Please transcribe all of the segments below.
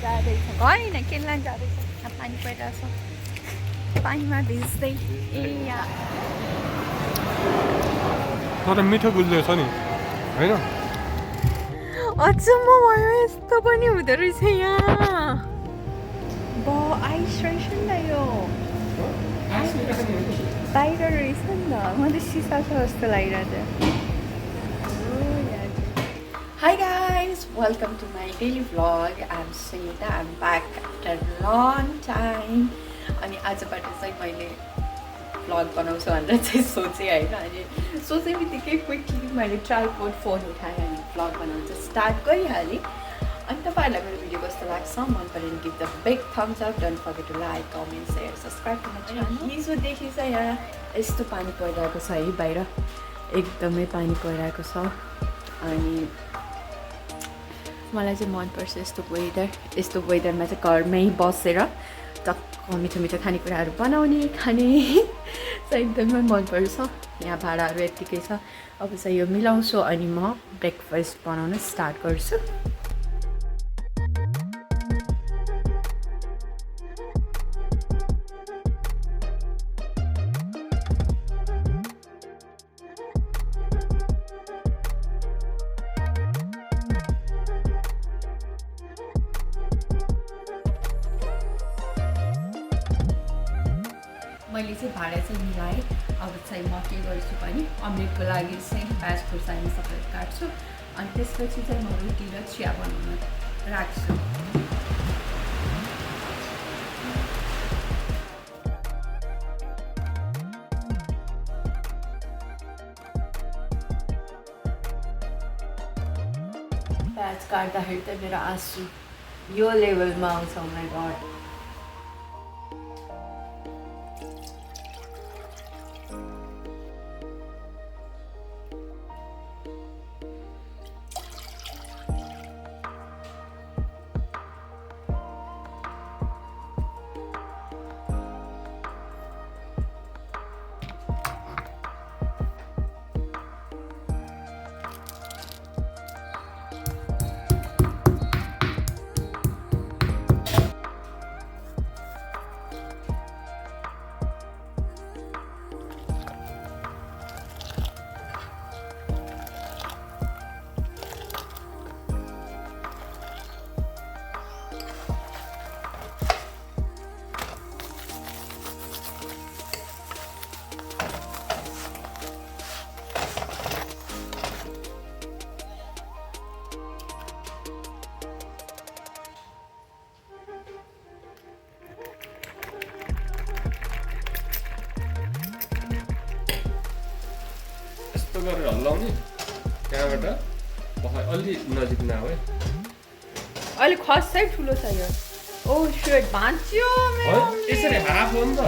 जाँदैछ होइन किनलाई जाँदैछ पानी परिरहेछ पानीमा भिज्दै ए तर मिठो गुलियो छ नि हैन अचम्म भयो यस्तो पनि हुँदो रहेछ यहाँ आइस रहेछ नि त यो बाहिर रहेछ नि त म त सिसा छ जस्तो लागिरहेको Hi guys, welcome to my daily vlog. I'm Sunita. I'm back after a long time. अनि आजबाट चाहिँ मैले vlog बनाउँछु भनेर चाहिँ सोचेँ हैन अनि सोचे बित्तिकै क्विकली मैले ट्राइपोड फोन उठाएँ अनि vlog बनाउन चाहिँ स्टार्ट गरिहालेँ अनि तपाईहरुलाई मेरो भिडियो कस्तो लाग्छ मन पऱ्यो भने give the big thumbs up don't forget to like comment share subscribe गर्न च्यानल हिजोदेखि चाहिँ यहाँ यस्तो पानी परिरहेको छ है बाहिर एकदमै पानी परिरहेको छ अनि मलाई चाहिँ मनपर्छ यस्तो वेदरमा चाहिँ घरमै बसेर टक्क मिठो मिठो खानेकुराहरू बनाउने खाने चाहिँ एकदमै मनपर्छ यहाँ भाडाहरू यत्तिकै छ अब चाहिँ यो मिलाउँछु अनि म ब्रेकफास्ट बनाउन स्टार्ट गर्छु मैले चाहिँ भाडा चाहिँ मिलाएँ अब चाहिँ म के गर्छु भने अमलेटको लागि चाहिँ प्याज खुर्सानी सबै काट्छु अनि त्यसपछि चाहिँ म रोटी र चिया बनाउन राख्छु प्याज काट्दाखेरि त मेरो आँसु यो लेभलमा आउँछ माइ गॉड गरेर हल्लाउने त्यहाँबाट अलि नजिक नआऊ है अलि खसै ठुलो छ यो ओ शिट भाँच्यो मेरो यसरी हाफ हो नि त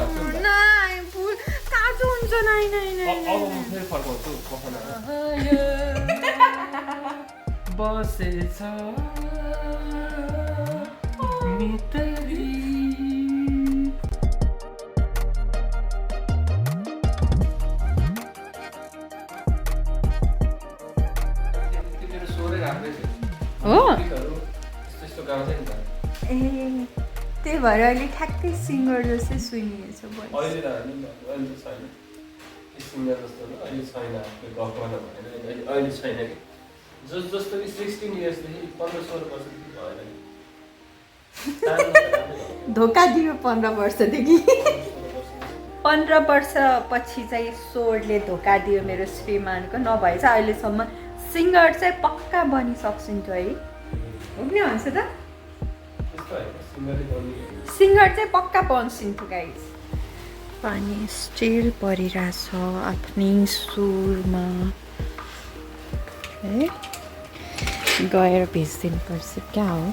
नाइ काजु हुन्छ नाइ नाइ नाइ अब म फेरि फर्काउँछु बस्न बसेछ मितरी हो ए त्यही भएर अहिले ठ्याक्कै सिङ्गर जस्तै सुनिएछ धोका दियो 15 वर्षदेखि 15 वर्षपछि चाहिँ स्वरले धोका दियो मेरो श्रीमानको नभए चाहिँ अहिलेसम्म सिङ्गर चाहिँ पक्का बनिसक्छु नि त है हो कि भन्छ त सिङ्गर चाहिँ पक्का बन्सिन्थ्यो गाइस पानी स्टिल परिरहेछ आफ्नै सुरमा है गएर भिज्दिनुपर्छ क्या हो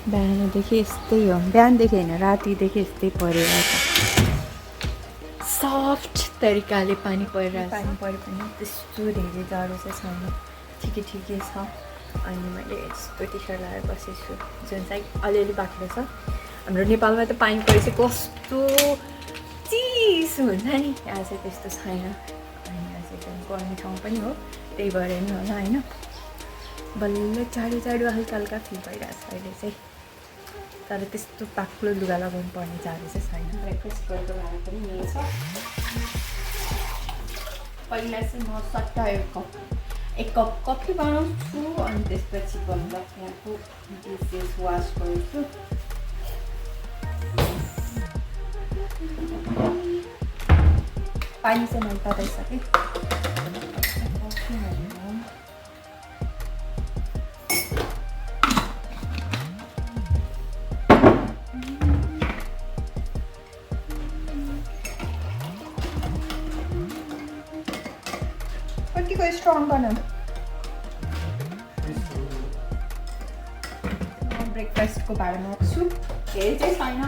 बिहानदेखि यस्तै हो बिहानदेखि होइन रातिदेखि यस्तै परिरहेछ सफ्ट तरिकाले पानी परिरहेछ पानी परे पनि त्यस्तो धेरै जाडो चाहिँ छैन ठिकै छ अनि मैले यस्तो टी सर्ट लगाएर बसेको छु जुन चाहिँ अलिअलि बाक्लो छ हाम्रो नेपालमा त पानी परेपछि कस्तो चिसो हुन्छ नि यहाँ चाहिँ त्यस्तो छैन अनि यहाँ चाहिँ एकदम गर्मी ठाउँ पनि हो त्यही भएर नि होला होइन बल्ल चाँडो चाँडो हल्का हल्का फिल भइरहेको छ अहिले चाहिँ तर त्यस्तो बाक्लो लुगा लगाउनु पर्ने जाडो चाहिँ छैन ब्रेकफास्ट गरेको भाडा पनि यही छ पहिला चाहिँ म सट्टा एक कप कफी बनाउँछु अनि त्यसपछि बल्ल यहाँको डिसेस वास गर्छु पानी चाहिँ मैले तताइसकेँ कतिको स्ट्रङ गर्न ब्रेकफास्टको भाडामा छु धेरै चाहिँ छैन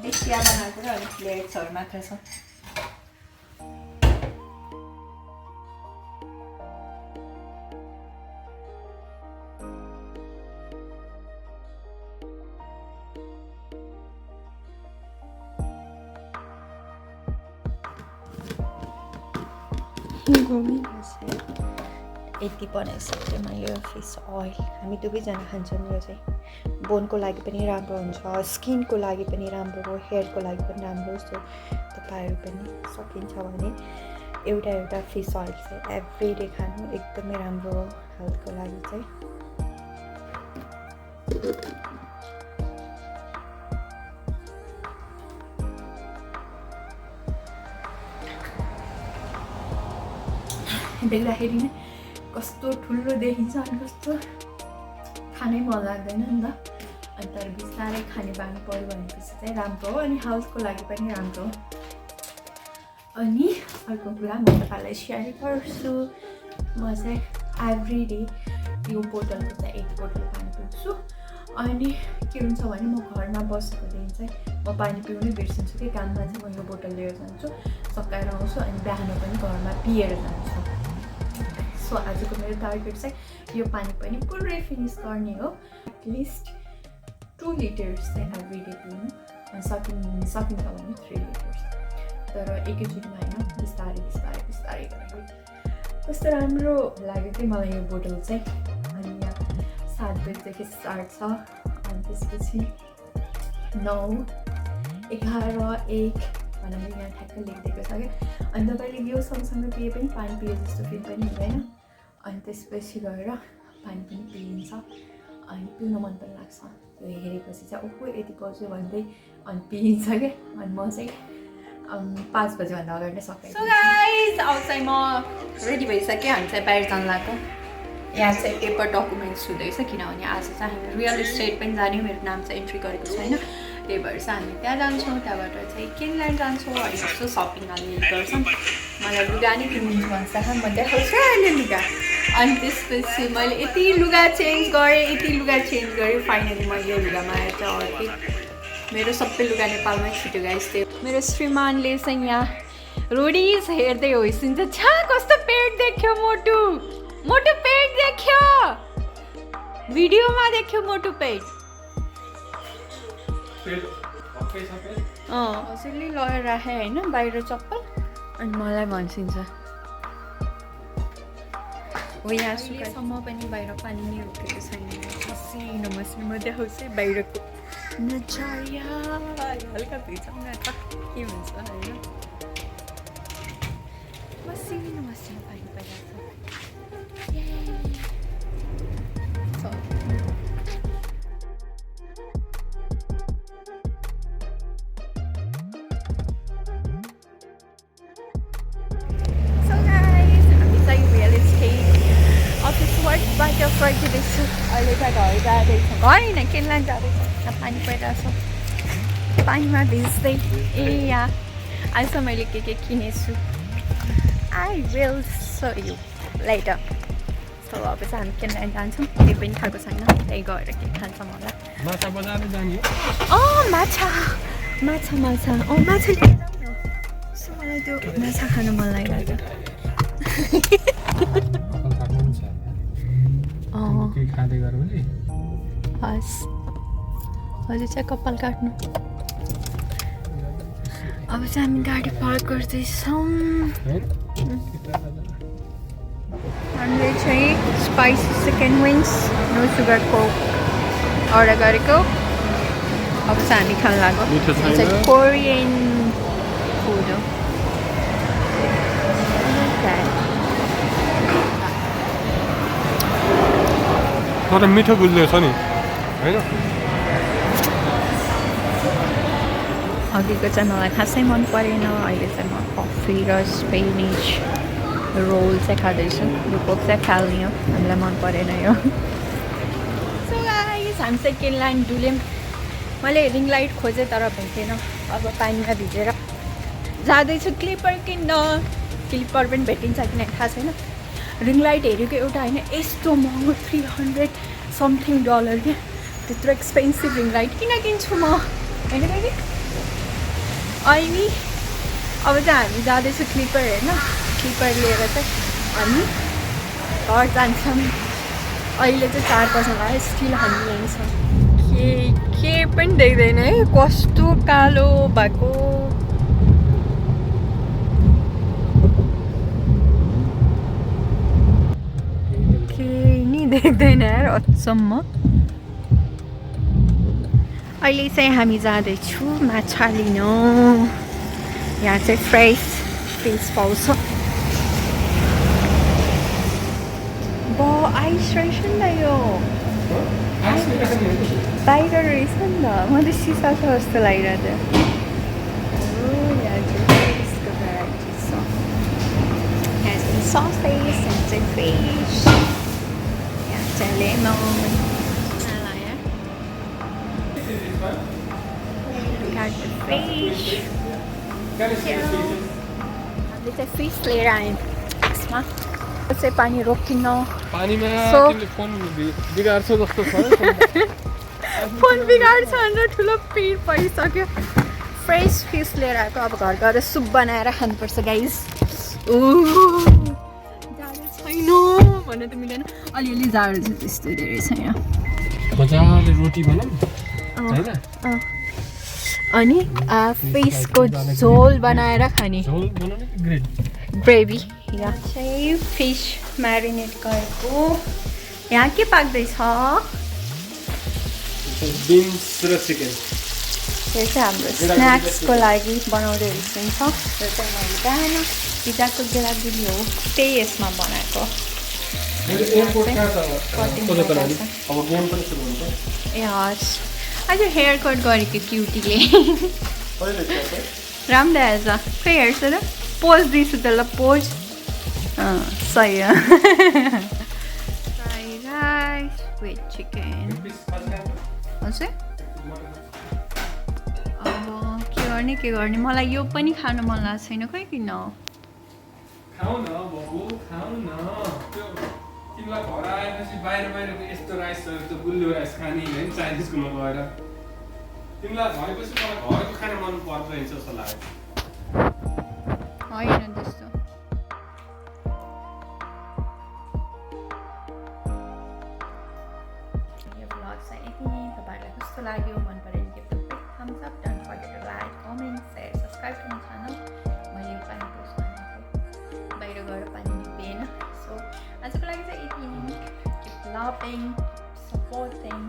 एक चिया बनाएको र अलिक प्लेट्सहरू मात्र छ यति बनाइसकेँ मैले फिस ओइल हामी दुवैजना खान्छौँ यो चाहिँ बोनको लागि पनि राम्रो हुन्छ स्किनको लागि पनि राम्रो हो हेयरको लागि पनि राम्रो सो तपाईँहरू पनि सकिन्छ भने एउटा फिस ओइल चाहिँ एभ्री डे खानु एकदमै राम्रो हो हेल्थको लागि चाहिँ देख्दाखेरि नै कस्तो ठुलो देखिन्छ अनि कस्तो खानै मन लाग्दैन नि त अनि तर बिस्तारै खाने बानी पऱ्यो भनेपछि चाहिँ राम्रो हो अनि हेल्थको लागि पनि राम्रो हो अनि अर्को कुरा म तपाईँलाई सेयर गर्छु म चाहिँ एभ्री डे यो बोतलको चाहिँ 1 बोतल पानी पिउँछु अनि के हुन्छ भने म घरमा बसेको दिन चाहिँ म पानी पिउनै बिर्सिन्छु कि काममा चाहिँ म यो बोतल लिएर जान्छु सकाएर आउँछु अनि बिहान पनि घरमा पिएर जान्छु सो आजको मेरो टार्गेट चाहिँ यो पानी पनि पुरै फिनिस गर्ने हो एटलिस्ट 2 लिटर्स चाहिँ एभ्री डे पिउनु अनि सकिन्छ भने 3 लिटर्स तर एकैचोटिमा होइन बिस्तारै गरेर कस्तो राम्रो लाग्यो कि मलाई यो बोतल चाहिँ अनि यहाँ 7 बजीदेखि स्टार्ट छ अनि त्यसपछि 9 11 1 भनेर यहाँ ठ्याक्कै लेखिदिएको छ क्या अनि तपाईँले यो सँगसँगै पिए पनि पानी पिए जस्तो फिल पनि हुँदैन अनि त्यसपछि गएर पानी पनि पिइन्छ अनि पिउन मन पनि लाग्छ त्यो हेरेपछि चाहिँ ओहो यति बज्यो भन्दै अनि पिइन्छ क्या अनि म चाहिँ 5 बजीभन्दा अगाडि नै सकाइ सो गाइस अब चाहिँ म रेडी भइसकेँ हामी चाहिँ बाहिर जान लाग्यो यहाँ चाहिँ पेपर डकुमेन्ट्स हुँदैछ किनभने आज चाहिँ हामी रियल इस्टेट पनि जाने मेरो नाम चाहिँ एन्ट्री गरेको छैन त्यही भएर चाहिँ हामी त्यहाँ जान्छौँ त्यहाँबाट चाहिँ किनल्यान्ड जान्छौँ अनि यसो सपिङ अलि गर्छौँ मलाई लुगा नै किन्नु मन छ म देखाउँछु अहिले लुगा अनि त्यसपछि मैले यति लुगा चेन्ज गरेँ फाइनली मैले यो लुगामा आएर चाहिँ अर्कै मेरो सबै लुगा नेपालमै छुट्यो गाइस त्यो मेरो श्रीमानले चाहिँ यहाँ रोडीज हेर्दै होइसिन्छ छा कस्तो पेट देख्यो मोटु पेट देख्यो भिडियोमा देख्यो मोटु पेट कसैले लगेर राखेँ होइन बाहिर चप्पल अनि मलाई भन्छिन्छ हो यहाँसम्म पनि बाहिर पानी नै रोकेको छैन मसिनो म देखाउँछु बाहिरको नजरिया हल्का भिजाउँ न त के हुन्छ होइन मसिनो पानी परिरहेको छ वर्कबाट फर्किँदैछु अहिले त घर जाँदैछ घर होइन किनल्यान्ड जाँदैछ यहाँ पानी परिरहेछ पानीमा भिज्दै ए यहाँ आज मैले के किनेछु I will so you letter so अब चाहिँ हामी किनल्यान्ड जान्छौँ केही पनि खाएको छैन त्यही गएर के खान्छौँ होला माछा माछा लिएर सो मलाई त्यो माछा खानु मन लागिरहेको हस् हजुर चाहिँ कपाल काट्नु अब चाहिँ हामी गाडी पार्क गर्दैछौँ हामीले चाहिँ spicy chicken wings no sugar Coke order गरेको अब चाहिँ हामी खान लाग्यो मिठो छैन। यो चाहिँ कोरियन फुड हो तर मिठो गुलियो छ नि होइन अघिको चाहिँ मलाई खासै मन परेन अहिले चाहिँ म कफी र स्पेनिस रोल चाहिँ खाँदैछु यो कोक चाहिँ फाल्ने हो हामीलाई मन परेन यो सो गाइस हामी सेकेन्ड लाइन डुल्यौँ मैले रिङ लाइट खोजेँ तर भेटेन अब पानीमा भिजेर जाँदैछु क्लिपर किन्न क्लिपर पनि भेटिन्छ कि नै थाहा छैन रिङ लाइट हेरेको एउटा होइन यस्तो महँगो $300 समथिङ क्या त्यत्रो एक्सपेन्सिभ रिङ लाइट किन किन्छु म होइन कि अहिले अब चाहिँ हामी जाँदैछु क्लिपर होइन क्लिपर लिएर चाहिँ हामी घर जान्छौँ अहिले चाहिँ 4 बज्न लाग्यो स्टिल हामी यहीँ छौँ के पनि देख्दैन है कस्तो कालो भएको केही नि देख्दैन यार अचम्म अहिले चाहिँ हामी जाँदैछु माछा लिन यहाँ चाहिँ फ्रेस फिस पाउँछ ब आइस रहेछ नि त यो बाहिर रहेछ नि त म त सिसा छ जस्तो लागिरहेको थियो यहाँ चाहिँ फिसको भेराइटी छ यहाँ चाहिँ ससेज यहाँ चाहिँ फिस यहाँ चाहिँ लेमन got the fish. हामीले चाहिँ फिस लिएर आयौँ यसमा चाहिँ पानी रोकिन्न पानीमा So- तिमीले फोन बिगार्छौ जस्तो छ फोन बिगाड्छ भनेर ठुलो पिर परिसक्यो फ्रेस फिस लिएर आएको अब घर गएर सुप बनाएर खानुपर्छ गाइस जाडो छैन भन्नु त मिलेन अलिअलि जाडो छ त्यस्तो धेरै छैन मजाले रोटी बनाऊ हैन अनि फिसको झोल बनाएर खाने झोल बनाउने ग्रेट ग्रेभी यहाँ चाहिँ फिस म्यारिनेट गरेको यहाँ के पाक्दैछ बिन्स र चिकन यो चाहिँ हाम्रो स्न्याक्सको लागि बनाउँदै रहेछ यो चाहिँ मैले बिहान पिज्जाको गेलागुली हो त्यही यसमा बनाएको एयरपोर्ट कहाँ छ कटिङ खोजेको लागि भएको छ। अब गेम पनि सुरु हुन्छ ए हस् आज हेयर कट गरेको क्युटीले कहिले छ राम्रो आएछ खै हेर्छ त पोज दिन्छु त ल पोज सही हो फ्राइड राइस विथ चिकन हजुर अब के गर्ने मलाई यो पनि खानु मन लागेको छैन खै किन खाऊ न बाबु खाऊ न त्यो तिमीलाई घर आएपछि बाहिरको यस्तो राइसहरू त गुलियो राइस खाने होइन चाइनिजकोमा गएर तिमीलाई भएपछि मलाई घरको खाना मन पर्दैन जस्तो लाग्यो होइन त्यस्तो यो भ्लग चाहिँ यति नै तपाईँहरूलाई कस्तो लाग्यो मन पऱ्यो भने give the thumbs up don't forget to like comment share subscribe to my channel मैले यो पानी पोस्ट गर्नु बाहिर गएर पानी पिएन सो आजको लागि चाहिँ यति नै किप लभिङ सपोर्टिङ